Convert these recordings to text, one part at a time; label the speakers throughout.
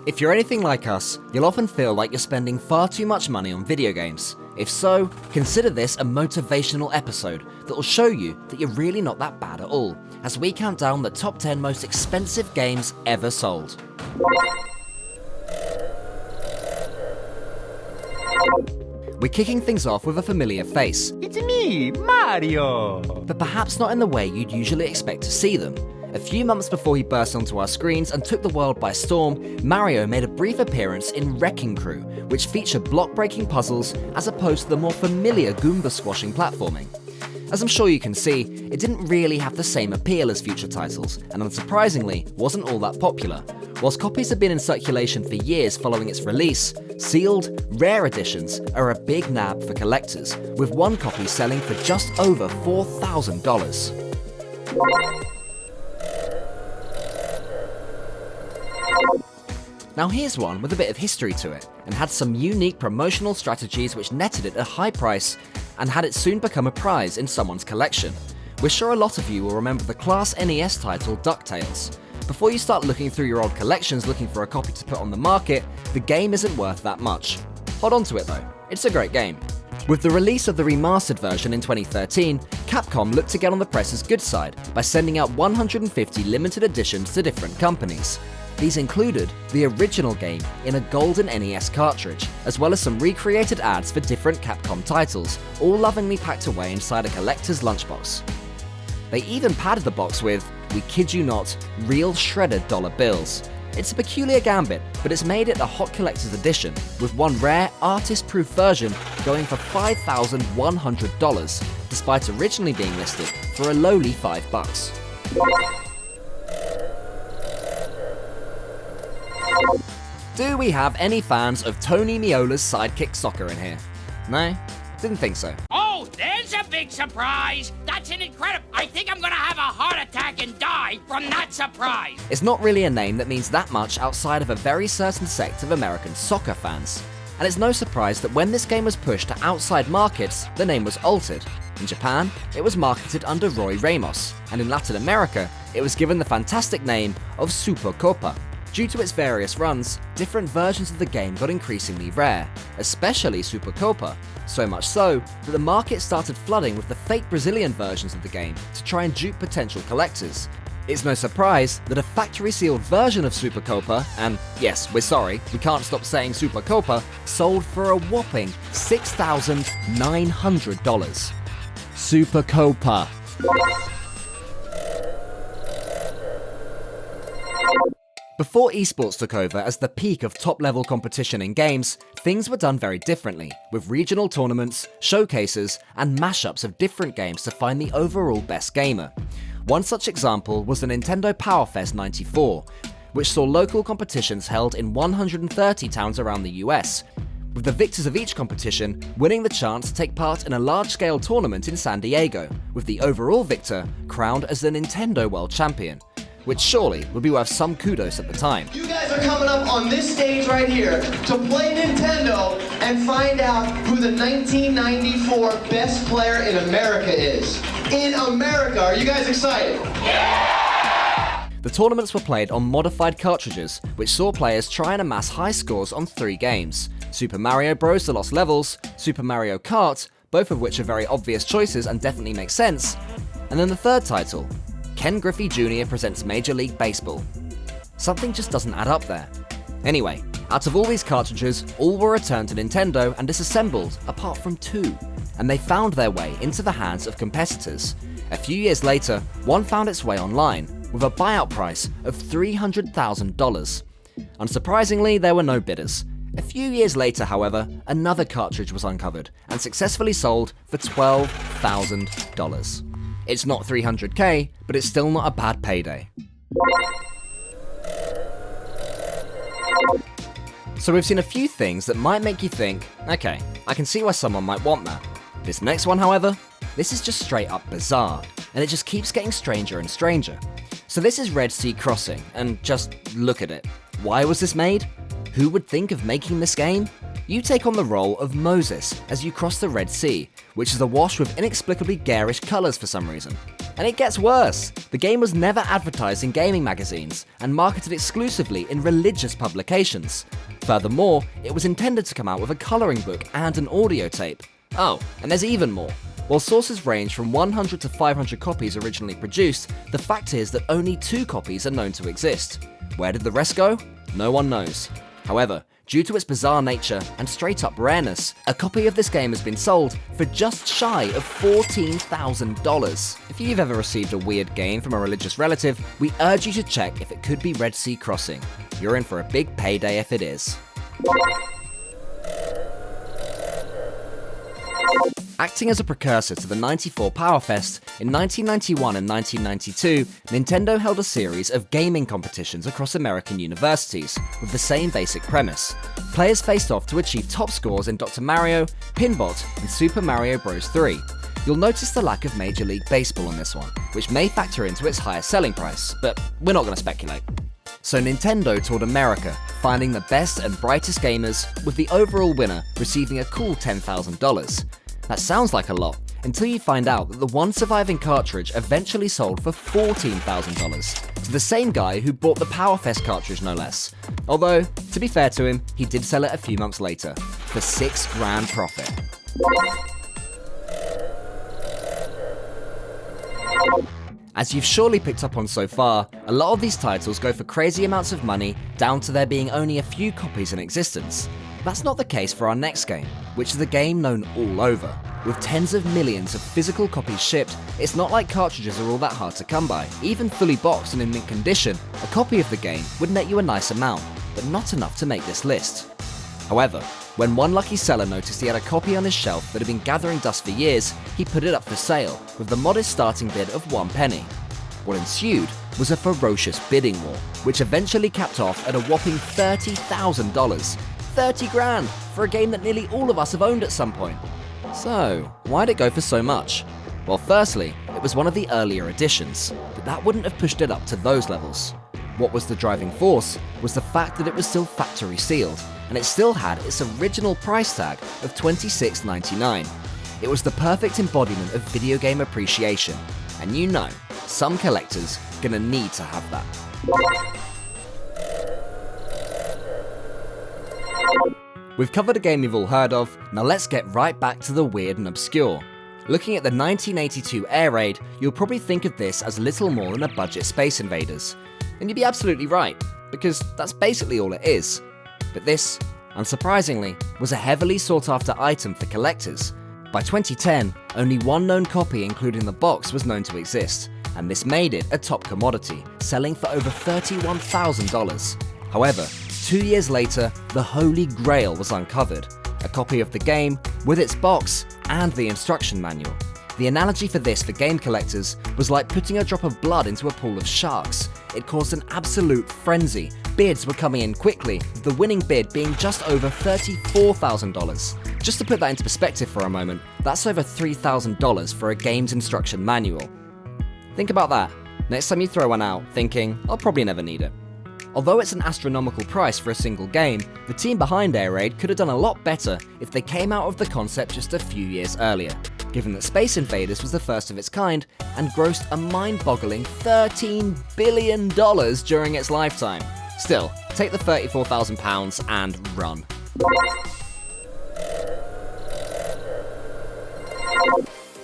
Speaker 1: If you're anything like us, you'll often feel like you're spending far too much money on video games. If so, consider this a motivational episode that will show you that you're really not that bad at all, as we count down the top 10 most expensive games ever sold. We're kicking things off with a familiar face.
Speaker 2: It's me, Mario!
Speaker 1: But perhaps not in the way you'd usually expect to see them. A few months before he burst onto our screens and took the world by storm, Mario made a brief appearance in Wrecking Crew, which featured block-breaking puzzles as opposed to the more familiar Goomba-squashing platforming. As I'm sure you can see, it didn't really have the same appeal as future titles, and unsurprisingly, wasn't all that popular. Whilst copies have been in circulation for years following its release, sealed, rare editions are a big nab for collectors, with one copy selling for just over $4,000. Now here's one with a bit of history to it, and had some unique promotional strategies which netted it a high price and had it soon become a prize in someone's collection. We're sure a lot of you will remember the class NES title DuckTales. Before you start looking through your old collections looking for a copy to put on the market, the game isn't worth that much. Hold on to it though, it's a great game. With the release of the remastered version in 2013, Capcom looked to get on the press's good side by sending out 150 limited editions to different companies. These included the original game in a golden NES cartridge, as well as some recreated ads for different Capcom titles, all lovingly packed away inside a collector's lunchbox. They even padded the box with, we kid you not, real shredded dollar bills. It's a peculiar gambit, but it's made it a hot collector's edition, with one rare, artist-proof version going for $5,100, despite originally being listed for a lowly $5. Do we have any fans of Tony Meola's Sidekick Soccer in here? No? Didn't think so.
Speaker 3: Oh, there's a big surprise! That's an incredible... I think I'm gonna have a heart attack and die from that surprise!
Speaker 1: It's not really a name that means that much outside of a very certain sect of American soccer fans. And it's no surprise that when this game was pushed to outside markets, the name was altered. In Japan, it was marketed under Roy Ramos, and in Latin America, it was given the fantastic name of Super Copa. Due to its various runs, different versions of the game got increasingly rare, especially Super Copa, so much so that the market started flooding with the fake Brazilian versions of the game to try and dupe potential collectors. It's no surprise that a factory-sealed version of Super Copa, and yes, we're sorry, we can't stop saying Super Copa, sold for a whopping $6,900. Super Copa. Before esports took over as the peak of top-level competition in games, things were done very differently, with regional tournaments, showcases, and mashups of different games to find the overall best gamer. One such example was the Nintendo Power Fest 94, which saw local competitions held in 130 towns around the US, with the victors of each competition winning the chance to take part in a large-scale tournament in San Diego, with the overall victor crowned as the Nintendo World Champion, which surely would be worth some kudos at the time.
Speaker 4: You guys are coming up on this stage right here to play Nintendo and find out who the 1994 best player in America is. In America, are you guys excited?
Speaker 1: Yeah! The tournaments were played on modified cartridges, which saw players try and amass high scores on 3 games: Super Mario Bros. The Lost Levels, Super Mario Kart, both of which are very obvious choices and definitely make sense, and then the third title, Ken Griffey Jr. presents Major League Baseball. Something just doesn't add up there. Anyway, out of all these cartridges, all were returned to Nintendo and disassembled, apart from 2, and they found their way into the hands of competitors. A few years later, one found its way online, with a buyout price of $300,000. Unsurprisingly, there were no bidders. A few years later, however, another cartridge was uncovered and successfully sold for $12,000. It's not $300K, but it's still not a bad payday. So we've seen a few things that might make you think, okay, I can see why someone might want that. This next one, however, this is just straight up bizarre, and it just keeps getting stranger and stranger. So this is Red Sea Crossing, and just look at it. Why was this made? Who would think of making this game? You take on the role of Moses as you cross the Red Sea, which is awash with inexplicably garish colours for some reason. And it gets worse. The game was never advertised in gaming magazines and marketed exclusively in religious publications. Furthermore, it was intended to come out with a colouring book and an audio tape. Oh, and there's even more. While sources range from 100 to 500 copies originally produced, the fact is that only 2 copies are known to exist. Where did the rest go? No one knows. However, due to its bizarre nature and straight-up rareness, a copy of this game has been sold for just shy of $14,000. If you've ever received a weird game from a religious relative, we urge you to check if it could be Red Sea Crossing. You're in for a big payday if it is. Acting as a precursor to the 94 Powerfest, in 1991 and 1992, Nintendo held a series of gaming competitions across American universities, with the same basic premise. Players faced off to achieve top scores in Dr. Mario, Pinbot, and Super Mario Bros. 3. You'll notice the lack of Major League Baseball on this one, which may factor into its higher selling price, but we're not going to speculate. So Nintendo toured America, finding the best and brightest gamers, with the overall winner receiving a cool $10,000. That sounds like a lot, until you find out that the one surviving cartridge eventually sold for $14,000, to the same guy who bought the Powerfest cartridge no less. Although, to be fair to him, he did sell it a few months later, for $6 grand profit. As you've surely picked up on so far, a lot of these titles go for crazy amounts of money, down to there being only a few copies in existence. That's not the case for our next game, which is a game known all over. With tens of millions of physical copies shipped, it's not like cartridges are all that hard to come by. Even fully boxed and in mint condition, a copy of the game would net you a nice amount, but not enough to make this list. However, when one lucky seller noticed he had a copy on his shelf that had been gathering dust for years, he put it up for sale, with the modest starting bid of 1 penny. What ensued was a ferocious bidding war, which eventually capped off at a whopping $30,000. 30 grand for a game that nearly all of us have owned at some point. So, why'd it go for so much? Well, firstly, it was one of the earlier editions, but that wouldn't have pushed it up to those levels. What was the driving force was the fact that it was still factory sealed, and it still had its original price tag of $26.99. It was the perfect embodiment of video game appreciation, and you know, some collectors gonna need to have that. We've covered a game you've all heard of, now let's get right back to the weird and obscure. Looking at the 1982 Air Raid, you'll probably think of this as little more than a budget Space Invaders. And you'd be absolutely right, because that's basically all it is. But this, unsurprisingly, was a heavily sought after item for collectors. By 2010, only one known copy including the box was known to exist, and this made it a top commodity, selling for over $31,000. However, 2 years later, the Holy Grail was uncovered, a copy of the game with its box and the instruction manual. The analogy for this for game collectors was like putting a drop of blood into a pool of sharks. It caused an absolute frenzy. Bids were coming in quickly, with the winning bid being just over $34,000. Just to put that into perspective for a moment, that's over $3,000 for a game's instruction manual. Think about that. Next time you throw one out, thinking, I'll probably never need it. Although it's an astronomical price for a single game, the team behind Air Raid could have done a lot better if they came out of the concept just a few years earlier, given that Space Invaders was the first of its kind and grossed a mind-boggling $13 billion during its lifetime. Still, take the £34,000 and run.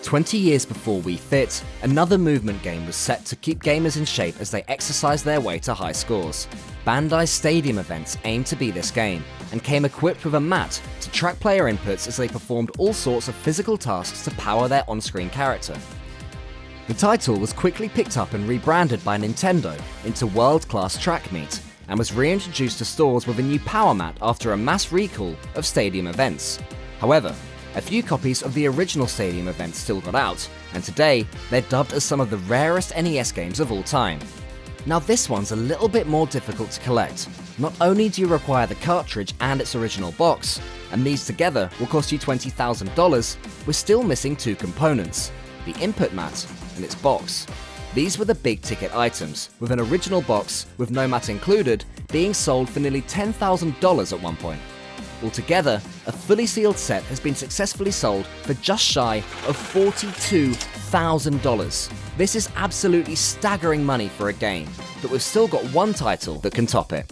Speaker 1: "20 years before Wii Fit, another movement game was set to keep gamers in shape as they exercise their way to high scores. Bandai's Stadium events aimed to be this game, and came equipped with a mat to track player inputs as they performed all sorts of physical tasks to power their on-screen character. The title was quickly picked up and rebranded by Nintendo into World Class Track Meet, and was reintroduced to stores with a new power mat after a mass recall of Stadium events. However, a few copies of the original Stadium events still got out, and today they're dubbed as some of the rarest NES games of all time. Now this one's a little bit more difficult to collect. Not only do you require the cartridge and its original box, and these together will cost you $20,000, we're still missing two components, the input mat and its box. These were the big ticket items, with an original box with no mat included being sold for nearly $10,000 at one point. Altogether, a fully sealed set has been successfully sold for just shy of $42,000. This is absolutely staggering money for a game, but we've still got one title that can top it.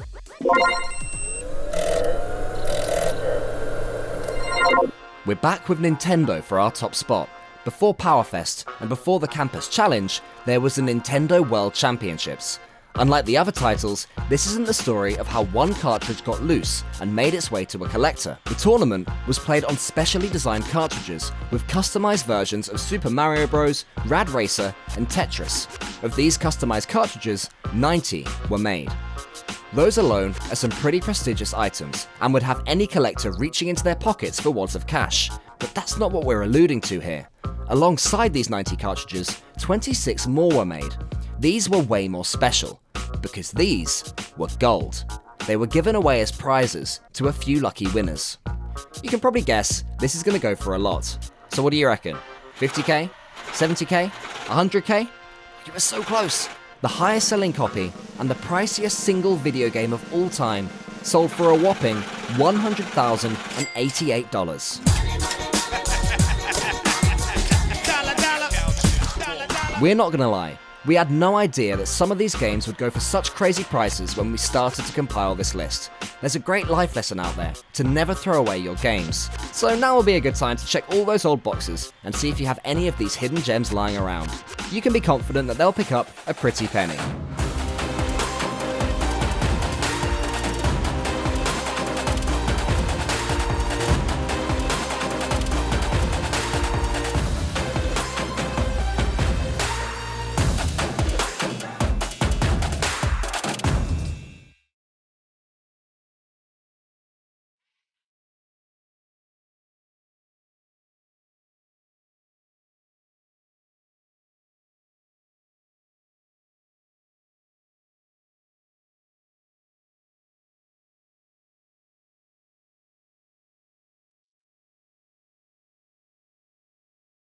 Speaker 1: We're back with Nintendo for our top spot. Before PowerFest and before the Campus Challenge, there was the Nintendo World Championships. Unlike the other titles, this isn't the story of how one cartridge got loose and made its way to a collector. The tournament was played on specially designed cartridges with customized versions of Super Mario Bros., Rad Racer, and Tetris. Of these customized cartridges, 90 were made. Those alone are some pretty prestigious items and would have any collector reaching into their pockets for wads of cash. But that's not what we're alluding to here. Alongside these 90 cartridges, 26 more were made. These were way more special, because these were gold. They were given away as prizes to a few lucky winners. You can probably guess this is going to go for a lot. So what do you reckon? 50k? 70k? 100k? You were so close! The highest selling copy and the priciest single video game of all time sold for a whopping $100,088. We're not gonna lie, we had no idea that some of these games would go for such crazy prices when we started to compile this list. There's a great life lesson out there to never throw away your games. So now will be a good time to check all those old boxes and see if you have any of these hidden gems lying around. You can be confident that they'll pick up a pretty penny.